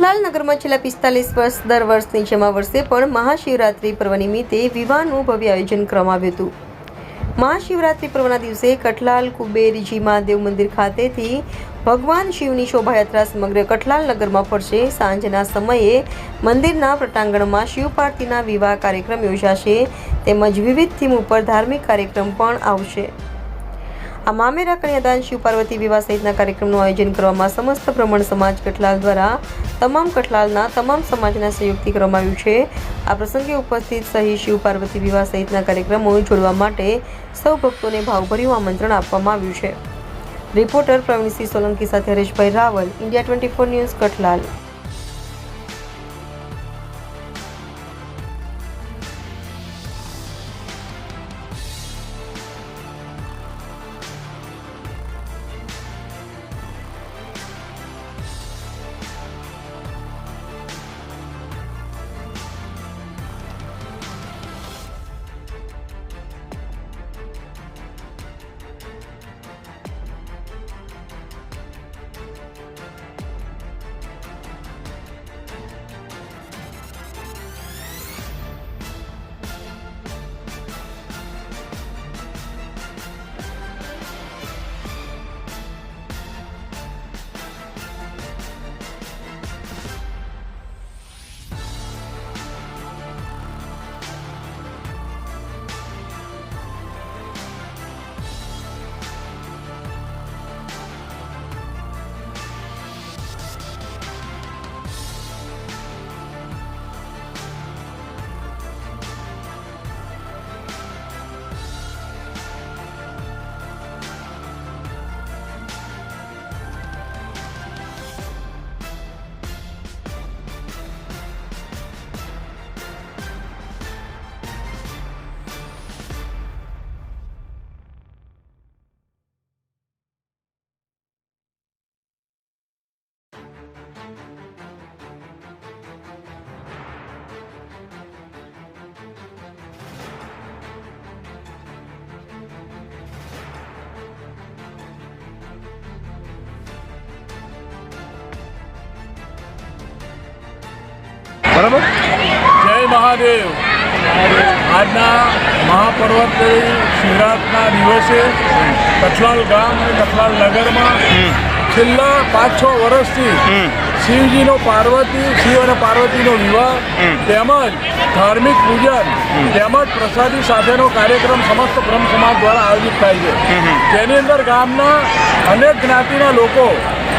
કઠલાલ નગરમાં છેલ્લા 45 વર્ષ દર વર્ષની જેમ આ વર્ષે પણ મહાશિવરાત્રિ પર્વ નિમિત્તે વિવાહનું ભવ્ય આયોજન કરવામાં આવ્યું હતું। મહાશિવરાત્રિ પર્વના દિવસે કઠલાલ કુબેરજી મહાદેવ મંદિર ખાતેથી ભગવાન શિવની શોભાયાત્રા સમગ્ર કઠલાલ નગરમાં ફરશે। સાંજના સમયે મંદિરના પ્રટાંગણમાં શિવ પાર્વતીના વિવાહ કાર્યક્રમ યોજાશે તેમજ વિવિધ થીમ ઉપર ધાર્મિક કાર્યક્રમ પણ આવશે। આ મામેરા કન્યાદાન શિવ પાર્વતી વિવાહ સહિતના કાર્યક્રમનું આયોજન કરવામાં સમસ્ત બ્રાહ્મણ સમાજ કઠલાલ દ્વારા તમામ કઠલાલના તમામ સમાજના સહયોગથી કરવામાં આવ્યું છે। આ પ્રસંગે ઉપસ્થિત સહી શિવ પાર્વતી વિવાહ સહિતના કાર્યક્રમો જોડવા માટે સૌ ભક્તોને ભાવભર્યું આમંત્રણ આપવામાં આવ્યું છે। રિપોર્ટર પ્રવીણસિંહ સોલંકી સાથે હરેશભાઈ રાવલ, ઇન્ડિયા 24 ન્યૂઝ, કઠલાલ। बराबर। जय महादेव। આજના મહાપર્વતની શિવરાત્રિના દિવસે કઠલાલ ગામ અને કઠલાલ નગરમાં છેલ્લા 5-6 વર્ષથી શિવજીનો શિવ અને પાર્વતીનો વિવાહ તેમજ ધાર્મિક પૂજન તેમજ પ્રસાદી સાથેનો કાર્યક્રમ સમસ્ત બ્રહ્મ સમાજ દ્વારા આયોજિત થાય છે, જેની અંદર ગામના અનેક જ્ઞાતિના લોકો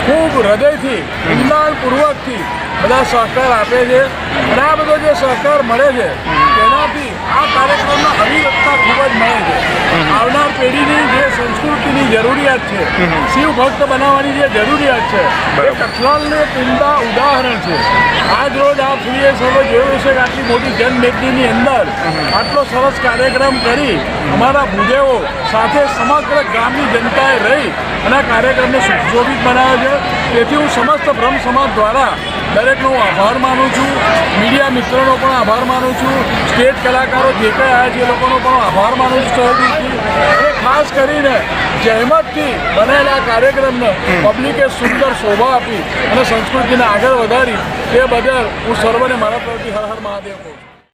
ખૂબ હૃદયથી ઊંડાણપૂર્વકથી બધા સહકાર આપે છે અને આ બધો જે સહકાર મળે છે તેનાથી આ કાર્યક્રમમાં અવિરતતા ખૂબ જ મળે છે। આવનાર પેઢીની જે સંસ્કૃતિની જરૂરિયાત છે, શિવ ભક્ત બનાવવાની જે જરૂરિયાત છે, એ કઠલાલનું એક ઉમદા ઉદાહરણ છે। આજ રોજ આપ શ્રીએ સર્વે જોયું છે કે આટલી મોટી જનમેદનીની અંદર આટલો સરસ કાર્યક્રમ કરી અમારા ભૂદેવો સાથે સમગ્ર ગામની જનતાએ રહી અને આ કાર્યક્રમને સુશોભિત બનાવ્યો છે। તેથી હું સમસ્ત બ્રહ્મ સમાજ દ્વારા દરેકનો આભાર માનું છું, મીડિયા મિત્રોનો પણ આભાર માનું છું, સ્ટેજ કલાકારો જે કંઈ આવ્યા છે એ લોકોનો પણ આભાર માનું છું સહયોગથી, અને ખાસ કરીને જહેમતથી બનેલા કાર્યક્રમને પબ્લિકે સુંદર શોભા આપી અને સંસ્કૃતિને આગળ વધારી તે બદલ હું સર્વને મારા તરફથી હર હર મહાદેવ કહું છું।